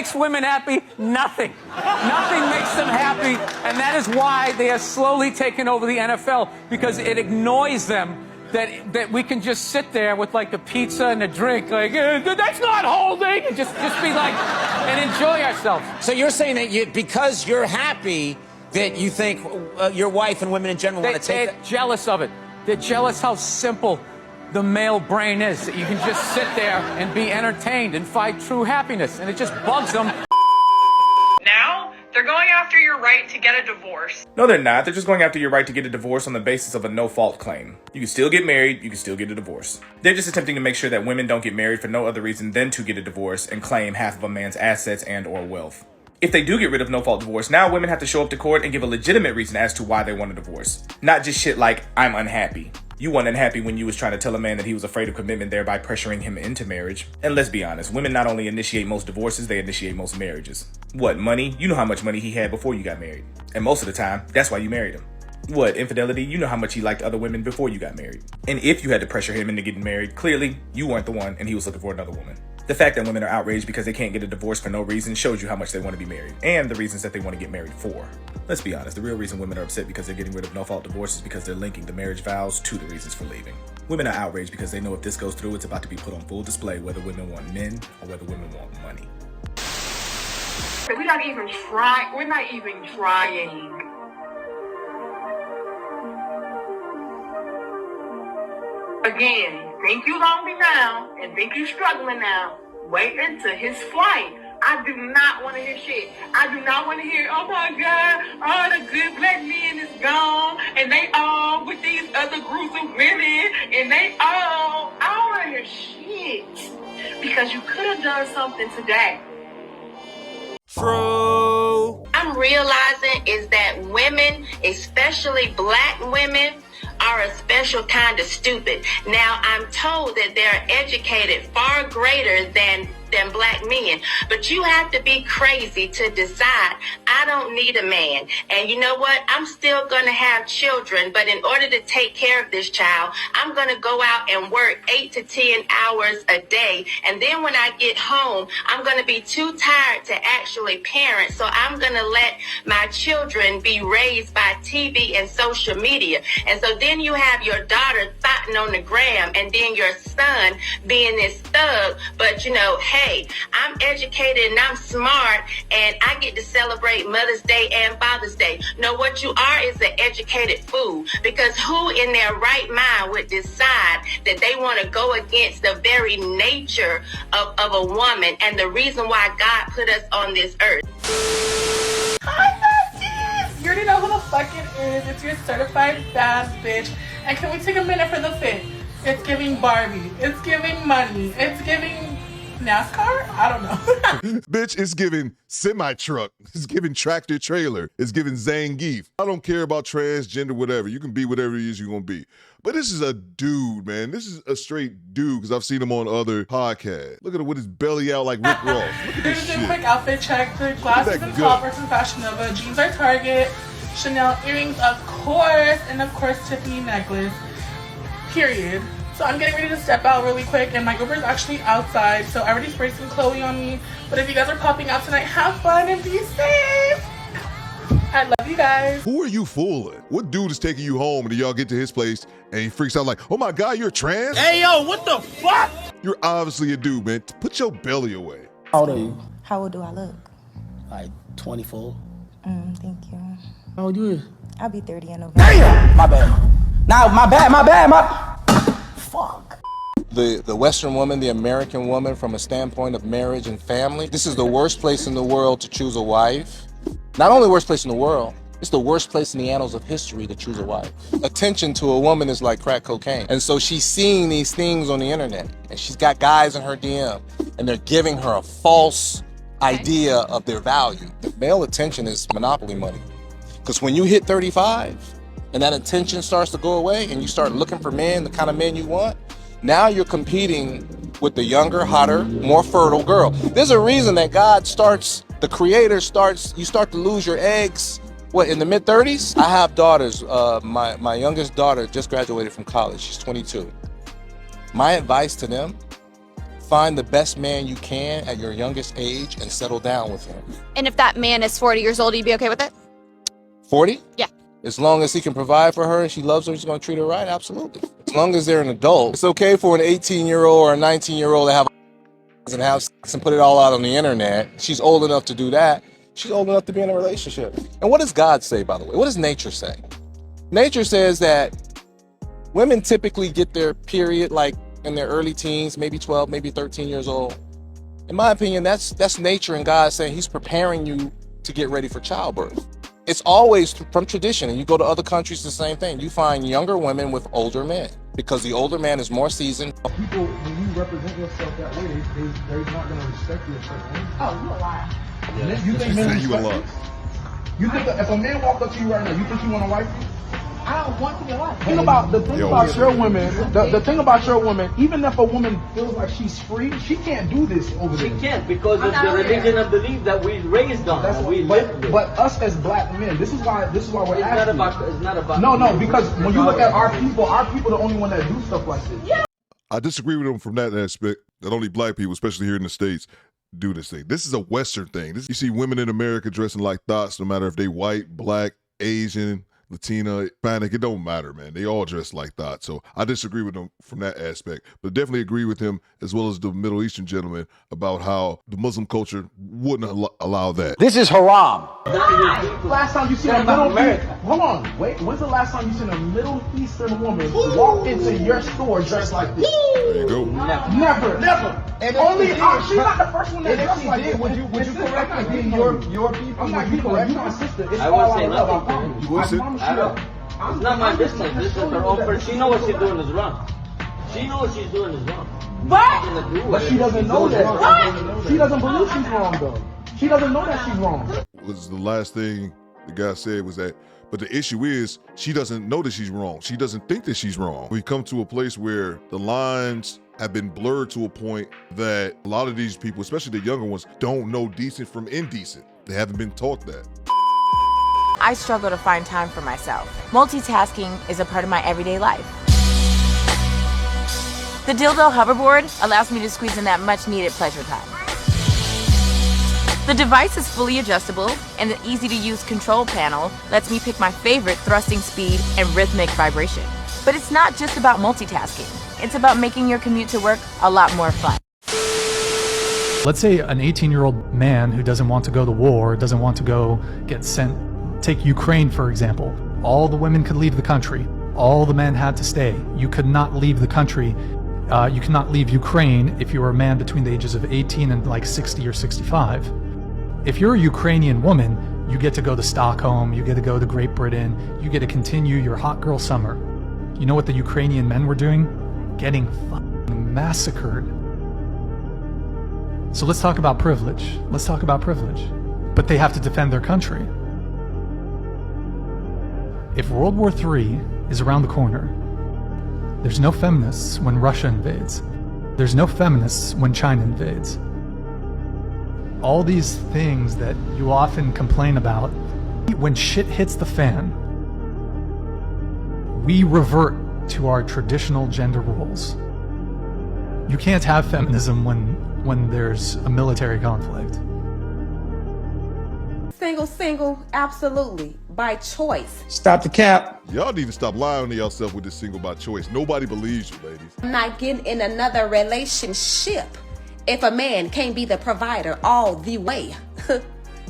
makes women happy? Nothing. Nothing makes them happy, and that is why they are slowly taking over the NFL, because it annoys them that we can just sit there with like a pizza and a drink, like that's not holding, and just be like and enjoy ourselves. So you're saying that because you're happy that you think your wife and women in general want to take They're jealous of it. They're jealous how simple the male brain is, that you can just sit there and be entertained and find true happiness, and it just bugs them. Now, they're going after your right to get a divorce. No, they're not. They're just going after your right to get a divorce on the basis of a no-fault claim. You can still get married, you can still get a divorce. They're just attempting to make sure that women don't get married for no other reason than to get a divorce and claim half of a man's assets and or wealth. If they do get rid of no-fault divorce, now women have to show up to court and give a legitimate reason as to why they want a divorce. Not just shit like, I'm unhappy. You weren't unhappy when you was trying to tell a man that he was afraid of commitment, thereby pressuring him into marriage. And let's be honest, women not only initiate most divorces, they initiate most marriages. What, money? You know how much money he had before you got married. And most of the time, that's why you married him. What, infidelity? You know how much he liked other women before you got married. And if you had to pressure him into getting married, clearly, you weren't the one and he was looking for another woman. The fact that women are outraged because they can't get a divorce for no reason shows you how much they want to be married, and the reasons that they want to get married for. Let's be honest, the real reason women are upset because they're getting rid of no-fault divorce is because they're linking the marriage vows to the reasons for leaving. Women are outraged because they know if this goes through, it's about to be put on full display whether women want men or whether women want money. We're not even trying. We're not even trying. Again, think you lonely now and think you struggling now. Wait until his flight. I do not want to hear shit. I do not want to hear, oh my God, all the good black men is gone, and they all with these other groups of women, and they all, I don't want to hear shit. Because you could have done something today. True. I'm realizing is that women, especially black women, are a special kind of stupid. Now, I'm told that they're educated far greater than black men, but you have to be crazy to decide, I don't need a man. And you know what? I'm still going to have children, but in order to take care of this child, I'm going to go out and work 8 to 10 hours a day. And then when I get home, I'm going to be too tired to actually parent. So I'm going to let my children be raised by TV and social media. And so then you have your daughter thotting on the gram, and then your son being this thug. But you know, hey, I'm educated and I'm smart, and I get to celebrate Mother's Day and Father's Day. No, what you are is an educated fool, because who in their right mind would decide that they want to go against the very nature of a woman and the reason why God put us on this earth? Hi, besties! You already know who the fuck it is. It's your certified bad bitch. And can we take a minute for the fit? It's giving Barbie. It's giving money. It's giving NASCAR? I don't know. Bitch, it's giving semi-truck. It's giving tractor trailer. It's giving Zangief. I don't care about transgender, whatever. You can be whatever it is you're going to be. But this is a dude, man. This is a straight dude, because I've seen him on other podcasts. Look at him with his belly out like Rick Ross. Look at this shit. Here's a quick outfit check. The glasses and top are from Fashion Nova. Jeans are Target. Chanel earrings, of course. And of course, Tiffany necklace. Period. So I'm getting ready to step out really quick, and my Uber is actually outside, so I already sprayed some Chloe on me. But if you guys are popping out tonight, have fun and be safe. I love you guys. Who are you fooling? What dude is taking you home and y'all get to his place and he freaks out like, oh my God, you're trans? Hey, yo, what the fuck? You're obviously a dude, man. Put your belly away. How old are you? How old do I look? Like 24. Thank you. How old you? I'll be 30 in November. Damn! My bad. Nah, my bad. Fuck. The Western woman, the American woman, from a standpoint of marriage and family, this is the worst place in the world to choose a wife. Not only the worst place in the world, it's the worst place in the annals of history to choose a wife. Attention to a woman is like crack cocaine. And so she's seeing these things on the internet, and she's got guys in her DM, and they're giving her a false idea of their value. Male attention is monopoly money. Because when you hit 35, and that attention starts to go away, and you start looking for men, the kind of men you want, now you're competing with the younger, hotter, more fertile girl. There's a reason that God starts, the creator starts, you start to lose your eggs, what, in the mid-30s? I have daughters. My youngest daughter just graduated from college. She's 22. My advice to them, find the best man you can at your youngest age and settle down with him. And if that man is 40 years old, you'd be okay with it? 40? Yeah. As long as he can provide for her and she loves her, he's going to treat her right, absolutely. As long as they're an adult. It's okay for an 18-year-old or a 19-year-old to have and have sex and put it all out on the internet. She's old enough to do that. She's old enough to be in a relationship. And what does God say, by the way? What does nature say? Nature says that women typically get their period like in their early teens, maybe 12, maybe 13 years old. In my opinion, that's nature and God saying he's preparing you to get ready for childbirth. It's always from tradition, and you go to other countries, the same thing. You find younger women with older men because the older man is more seasoned. People, when you represent yourself that way, they're not going to respect you a certain way. Oh, you a liar. You think men You a respect lot. you? You think that if a man walked up to you right now, you think you want to wife you? I don't want to be a wife. The thing about your women, the thing about your woman, even if a woman feels like she's free, she can't do this over there. She can't because of the religion and belief that we raised on. But us as black men, this is why we're it's asking. it's not about. No, because when you look at our people the only one that do stuff like this. Yeah. I disagree with him from that aspect, that only black people, especially here in the States, do this thing. This is a Western thing. You see women in America dressing like thoughts, no matter if they white, black, Asian, Latina, Hispanic, it don't matter, man. They all dress like that. So I disagree with him from that aspect, but definitely agree with him as well as the Middle Eastern gentleman about how the Muslim culture wouldn't allow that. This is haram. Last time you seen a Middle Eastern, hold on, wait. When's the last time you seen a Middle Eastern woman walk into your store dressed like this? There you go. Never. And only she's not the first one that dressed like this. Would you correct me? Your people? I'm not being correct. You my sister. It's I all won't say I love. I nothing. promise you. I promise you that. It's not my business. This is her own person. She knows what she's doing is wrong. She knows what she's doing is wrong. But she doesn't know that. What? She doesn't believe she's wrong, though. She doesn't know that she's wrong. Was the last thing the guy said was that, but the issue is she doesn't know that she's wrong. She doesn't think that she's wrong. We come to a place where the lines have been blurred to a point that a lot of these people, especially the younger ones, don't know decent from indecent. They haven't been taught that. I struggle to find time for myself. Multitasking is a part of my everyday life. The dildo hoverboard allows me to squeeze in that much needed pleasure time. The device is fully adjustable, and the easy-to-use control panel lets me pick my favorite thrusting speed and rhythmic vibration. But it's not just about multitasking. It's about making your commute to work a lot more fun. Let's say an 18-year-old man who doesn't want to go to war, doesn't want to go get sent. Take Ukraine, for example. All the women could leave the country. All the men had to stay. You could not leave the country. You cannot leave Ukraine if you were a man between the ages of 18 and like 60 or 65. If you're a Ukrainian woman, you get to go to Stockholm, you get to go to Great Britain, you get to continue your hot girl summer. You know what the Ukrainian men were doing? Getting fucking massacred. So let's talk about privilege. Let's talk about privilege. But they have to defend their country. If World War III is around the corner, there's no feminists when Russia invades. There's no feminists when China invades. All these things that you often complain about, when shit hits the fan, we revert to our traditional gender roles. You can't have feminism when there's a military conflict. Single, absolutely, by choice. Stop the cap. Y'all need to stop lying to yourself with this single by choice. Nobody believes you, ladies. I'm not getting in another relationship if a man can't be the provider all the way.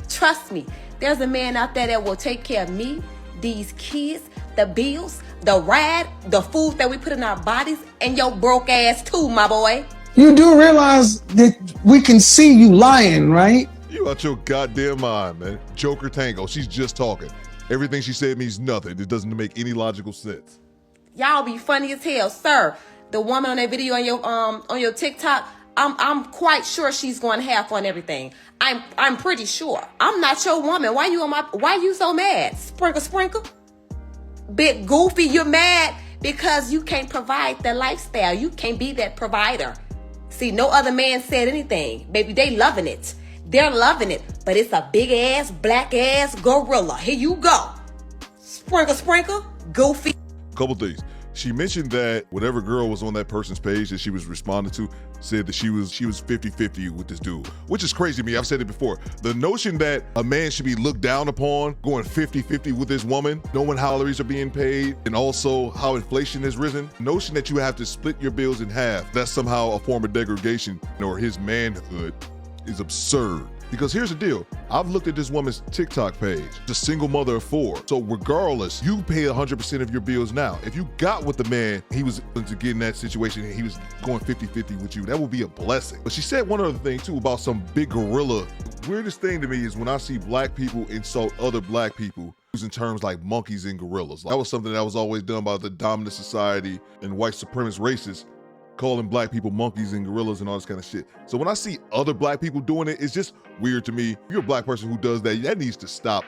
Trust me, there's a man out there that will take care of me, these kids, the bills, the ride, the food that we put in our bodies, and your broke ass too, my boy. You do realize that we can see you lying, right? You out your goddamn mind, man. Joker Tango, she's just talking. Everything she said means nothing. It doesn't make any logical sense. Y'all be funny as hell, sir. The woman on that video on your TikTok, I'm quite sure she's going half on everything. I'm pretty sure. I'm not your woman. Why you so mad? Sprinkle. Bit goofy, you're mad because you can't provide the lifestyle. You can't be that provider. See, no other man said anything. Baby, they loving it. They're loving it, but it's a big ass, black ass gorilla. Here you go. Sprinkle, goofy. Couple things. She mentioned that whatever girl was on that person's page that she was responding to said that she was 50-50 with this dude, which is crazy to me. I've said it before. The notion that a man should be looked down upon, going 50-50 with this woman, knowing how salaries are being paid, and also how inflation has risen. The notion that you have to split your bills in half, that's somehow a form of degradation or his manhood, is absurd. Because here's the deal, I've looked at this woman's TikTok page, the single mother of 4. So regardless, you pay 100% of your bills now. If you got with the man, he was to get in that situation and he was going 50-50 with you, that would be a blessing. But she said one other thing too about some big gorilla. Weirdest thing to me is when I see black people insult other black people using terms like monkeys and gorillas. That was something that was always done by the dominant society and white supremacist racists, calling black people monkeys and gorillas and all this kind of shit. So when I see other black people doing it, it's just weird to me. If you're a black person who does that, that needs to stop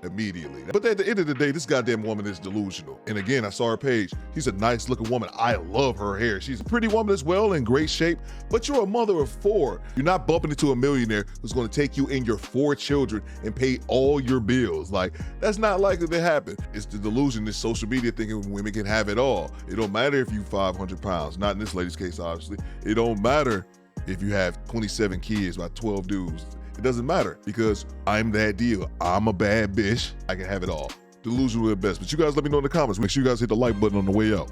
immediately. But at the end of the day, this goddamn woman is delusional. And again, I saw her page. She's a nice looking woman. I love her hair. She's a pretty woman as well, in great shape, but you're a mother of 4. You're not bumping into a millionaire who's gonna take you and your 4 children and pay all your bills. Like, that's not likely to happen. It's the delusion, this social media thinking women can have it all. It don't matter if you 500 pounds, not in this lady's case, obviously. It don't matter if you have 27 kids by 12 dudes. It doesn't matter because I'm that deal. I'm a bad bitch. I can have it all. Delusional at best. But you guys let me know in the comments. Make sure you guys hit the like button on the way out.